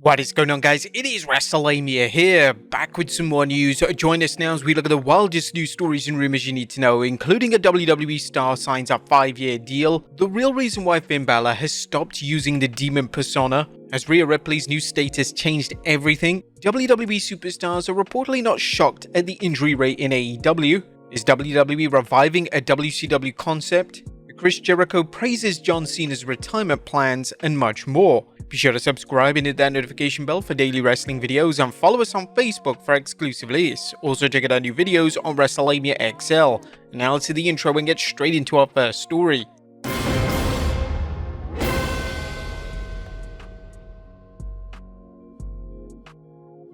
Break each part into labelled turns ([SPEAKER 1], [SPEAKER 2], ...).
[SPEAKER 1] What is going on, guys? It is Wrestlelamia here, back with some more news. Join us now as we look at the wildest news stories and rumors you need to know, including a WWE star signs a 5-year deal, the real reason why Finn Balor has stopped using the demon persona, as Rhea Ripley's new status changed everything, WWE superstars are reportedly not shocked at the injury rate in AEW, is WWE reviving a WCW concept, Chris Jericho praises John Cena's retirement plans, and much more. Be sure to subscribe and hit that notification bell for daily wrestling videos, and follow us on Facebook for exclusive lists. Also check out our new videos on Wrestlelamia XL. Now let's see the intro and get straight into our first story.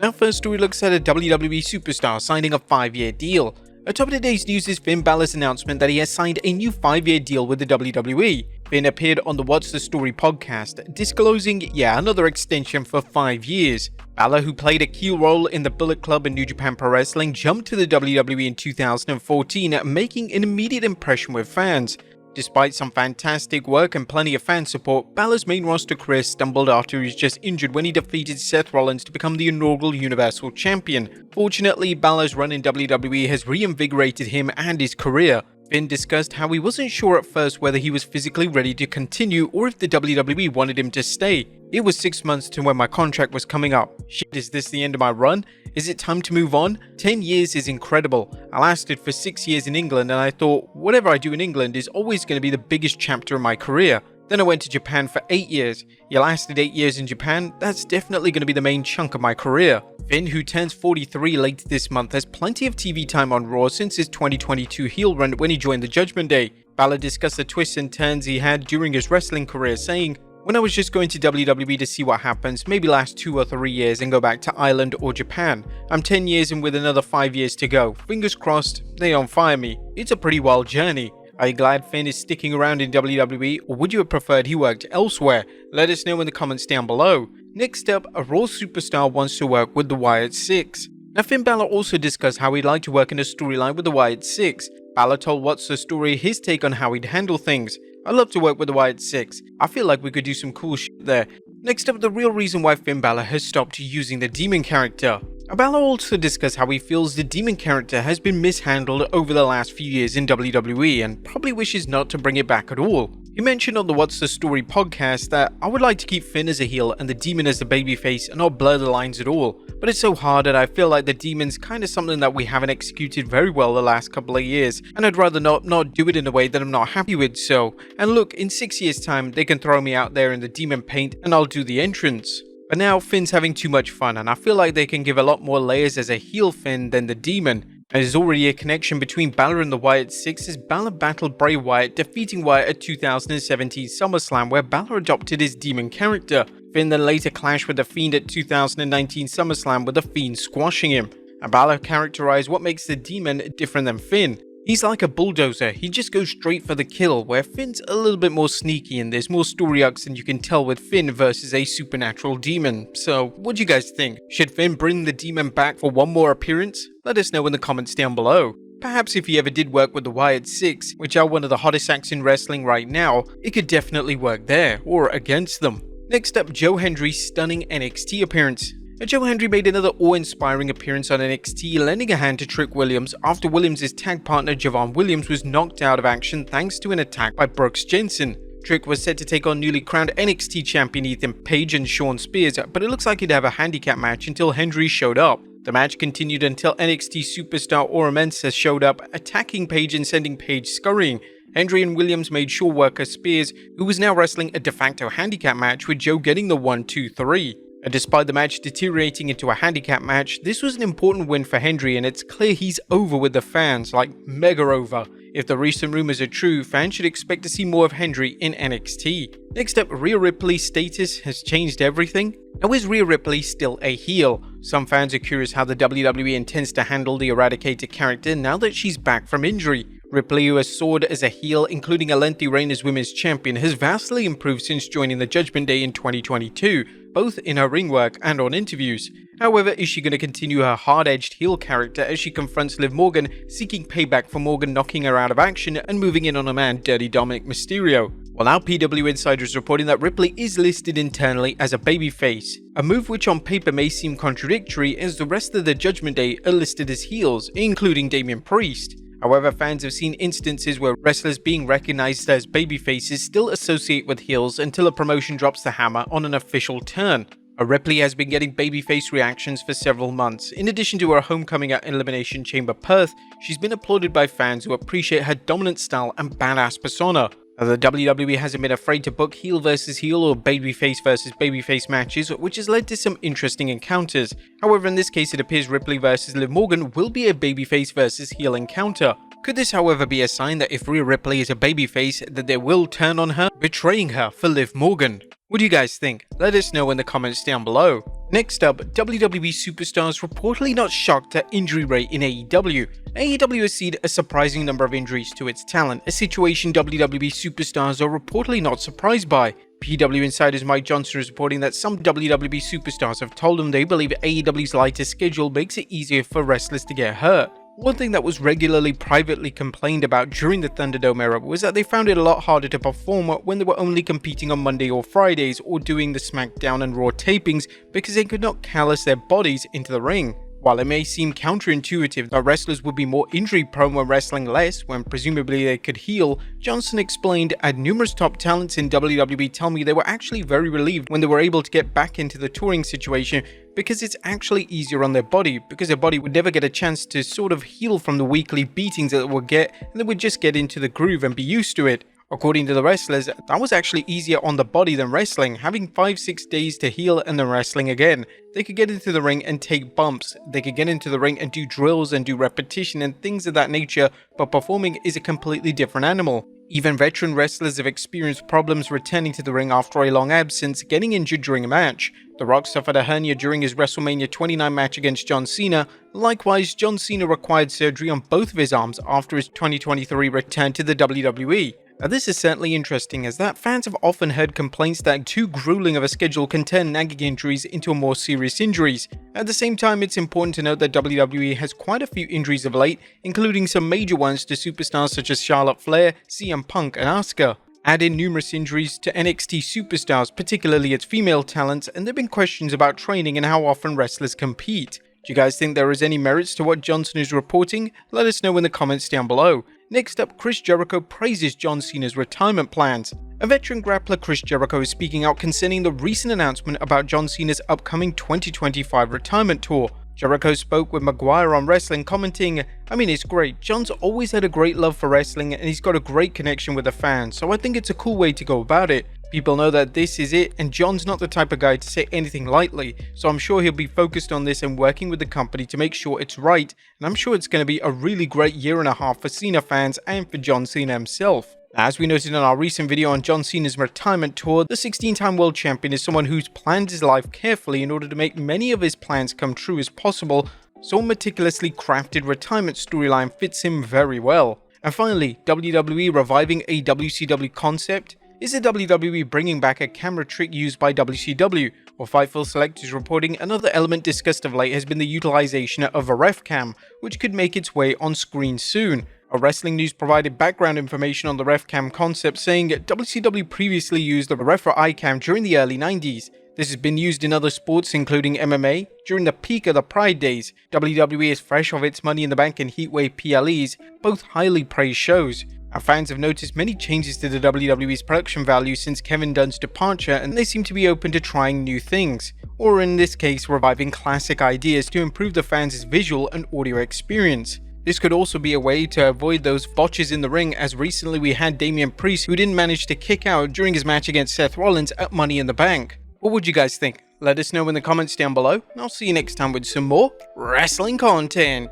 [SPEAKER 1] Our first story looks at a WWE superstar signing a 5-year deal. Atop today's news is Finn Balor's announcement that he has signed a new 5-year deal with the WWE. Finn appeared on the What's the Story podcast, disclosing another extension for 5 years. Balor, who played a key role in the Bullet Club and New Japan Pro Wrestling, jumped to the WWE in 2014, making an immediate impression with fans. Despite some fantastic work and plenty of fan support, Balor's main roster career stumbled after he was just injured when he defeated Seth Rollins to become the inaugural Universal Champion. Fortunately, Balor's run in WWE has reinvigorated him and his career. Finn discussed how he wasn't sure at first whether he was physically ready to continue or if the WWE wanted him to stay. It was 6 months to when my contract was coming up. Shit, is this the end of my run? Is it time to move on? 10 years is incredible. I lasted for 6 years in England and I thought whatever I do in England is always going to be the biggest chapter of my career. Then I went to Japan for 8 years. You lasted 8 years in Japan, that's definitely going to be the main chunk of my career. Finn, who turns 43 late this month, has plenty of TV time on Raw since his 2022 heel run when he joined the Judgment Day. Balor discussed the twists and turns he had during his wrestling career, saying, "When I was just going to WWE to see what happens, maybe last 2 or 3 years and go back to Ireland or Japan. I'm 10 years in with another 5 years to go. Fingers crossed, they don't fire me. It's a pretty wild journey." Are you glad Finn is sticking around in WWE, or would you have preferred he worked elsewhere? Let us know in the comments down below. Next up, a Raw superstar wants to work with the Wyatt Six. Now, Finn Balor also discussed how he'd like to work in a storyline with the Wyatt Six. Balor told What's the Story his take on how he'd handle things. "I'd love to work with the Wyatt Six. I feel like we could do some cool shit there." Next up, the real reason why Finn Balor has stopped using the Demon character. Balor also discussed how he feels the Demon character has been mishandled over the last few years in WWE and probably wishes not to bring it back at all. He mentioned on the What's the Story podcast that "I would like to keep Finn as a heel and the Demon as the babyface and not blur the lines at all, but it's so hard and I feel like the Demon's kinda something that we haven't executed very well the last couple of years, and I'd rather not do it in a way that I'm not happy with, so, and look, in 6 years time they can throw me out there in the Demon paint and I'll do the entrance." But now Finn's having too much fun and I feel like they can give a lot more layers as a heel Finn than the Demon. There's already a connection between Balor and the Wyatt Six as Balor battled Bray Wyatt, defeating Wyatt at 2017 SummerSlam where Balor adopted his Demon character. Finn then later clashed with The Fiend at 2019 SummerSlam with The Fiend squashing him. And Balor characterized what makes the Demon different than Finn. He's like a bulldozer, he just goes straight for the kill, where Finn's a little bit more sneaky and there's more story arcs than you can tell with Finn versus a supernatural demon. So, what do you guys think? Should Finn bring the Demon back for one more appearance? Let us know in the comments down below. Perhaps if he ever did work with the Wyatt Six, which are one of the hottest acts in wrestling right now, it could definitely work there, or against them. Next up, Hendry's stunning NXT appearance. Hendry made another awe-inspiring appearance on NXT, lending a hand to Trick Williams after Williams' tag partner Javon Williams was knocked out of action thanks to an attack by Brooks Jensen. Trick was set to take on newly crowned NXT champion Ethan Page and Shawn Spears, but it looks like he'd have a handicap match until Hendry showed up. The match continued until NXT superstar Ora Mensah showed up, attacking Page and sending Page scurrying. Hendry and Williams made short work of Spears, who was now wrestling a de facto handicap match with Joe getting the 1-2-3. And despite the match deteriorating into a handicap match, this was an important win for Hendry and it's clear he's over with the fans, like mega over. If the recent rumors are true, fans should expect to see more of Hendry in NXT. Next up, Rhea Ripley's status has changed everything. Now, is Rhea Ripley still a heel? Some fans are curious how the WWE intends to handle the Eradicator character now that she's back from injury. Ripley, who has soared as a heel, including a lengthy reign as women's champion, has vastly improved since joining the Judgment Day in 2022, both in her ring work and on interviews. However, is she going to continue her hard-edged heel character as she confronts Liv Morgan, seeking payback for Morgan knocking her out of action and moving in on her man Dirty Dominic Mysterio? Well, now PW Insider is reporting that Ripley is listed internally as a babyface, a move which on paper may seem contradictory as the rest of the Judgment Day are listed as heels, including Damian Priest. However, fans have seen instances where wrestlers being recognized as babyfaces still associate with heels until a promotion drops the hammer on an official turn. Ripley has been getting babyface reactions for several months. In addition to her homecoming at Elimination Chamber Perth, she's been applauded by fans who appreciate her dominant style and badass persona. The WWE hasn't been afraid to book heel versus heel or babyface versus babyface matches, which has led to some interesting encounters. However, in this case it appears Ripley versus Liv Morgan will be a babyface versus heel encounter. Could this however be a sign that if Rhea Ripley is a babyface that they will turn on her, betraying her for Liv Morgan? What do you guys think? Let us know in the comments down below. Next up, WWE superstars reportedly not shocked at injury rate in AEW. AEW has seen a surprising number of injuries to its talent, a situation WWE superstars are reportedly not surprised by. PW Insider's Mike Johnson is reporting that some WWE superstars have told him they believe AEW's lighter schedule makes it easier for wrestlers to get hurt. One thing that was regularly privately complained about during the Thunderdome era was that they found it a lot harder to perform when they were only competing on Monday or Fridays or doing the SmackDown and Raw tapings because they could not callous their bodies into the ring. While it may seem counterintuitive that wrestlers would be more injury prone when wrestling less, when presumably they could heal, Johnson explained, "At numerous top talents in WWE tell me they were actually very relieved when they were able to get back into the touring situation because it's actually easier on their body, because their body would never get a chance to sort of heal from the weekly beatings that it would get, and they would just get into the groove and be used to it." According to the wrestlers, that was actually easier on the body than wrestling, having 5-6 days to heal and then wrestling again. They could get into the ring and take bumps, they could get into the ring and do drills and do repetition and things of that nature, but performing is a completely different animal. Even veteran wrestlers have experienced problems returning to the ring after a long absence, getting injured during a match. The Rock suffered a hernia during his WrestleMania 29 match against John Cena. Likewise, John Cena required surgery on both of his arms after his 2023 return to the WWE. Now, this is certainly interesting as that fans have often heard complaints that too grueling of a schedule can turn nagging injuries into more serious injuries. At the same time, it's important to note that WWE has quite a few injuries of late, including some major ones to superstars such as Charlotte Flair, CM Punk and Asuka. Add in numerous injuries to NXT superstars, particularly its female talents, and there have been questions about training and how often wrestlers compete. Do you guys think there is any merits to what Johnson is reporting? Let us know in the comments down below. Next up, Chris Jericho praises John Cena's retirement plans. A veteran grappler, Chris Jericho, is speaking out concerning the recent announcement about John Cena's upcoming 2025 retirement tour. Jericho spoke with Maguire on wrestling, commenting, "I mean, it's great. John's always had a great love for wrestling and he's got a great connection with the fans, so I think it's a cool way to go about it. People know that this is it, and John's not the type of guy to say anything lightly, so I'm sure he'll be focused on this and working with the company to make sure it's right, and I'm sure it's going to be a really great year and a half for Cena fans and for John Cena himself." As we noted in our recent video on John Cena's retirement tour, the 16-time world champion is someone who's planned his life carefully in order to make many of his plans come true as possible, so a meticulously crafted retirement storyline fits him very well. And finally, WWE Reviving a WCW Concept. Is the WWE bringing back a camera trick used by WCW? Or Fightful Select is reporting another element discussed of late has been the utilization of a ref cam, which could make its way on screen soon. A Wrestling News provided background information on the ref cam concept, saying WCW previously used the ref eye cam during the early 90s. This has been used in other sports including MMA during the peak of the Pride days. WWE is fresh off its Money in the Bank and Heatwave PLEs, both highly praised shows. Our fans have noticed many changes to the WWE's production value since Kevin Dunn's departure, and they seem to be open to trying new things, or in this case reviving classic ideas to improve the fans' visual and audio experience. This could also be a way to avoid those botches in the ring, as recently we had Damian Priest who didn't manage to kick out during his match against Seth Rollins at Money in the Bank. What would you guys think? Let us know in the comments down below, and I'll see you next time with some more wrestling content.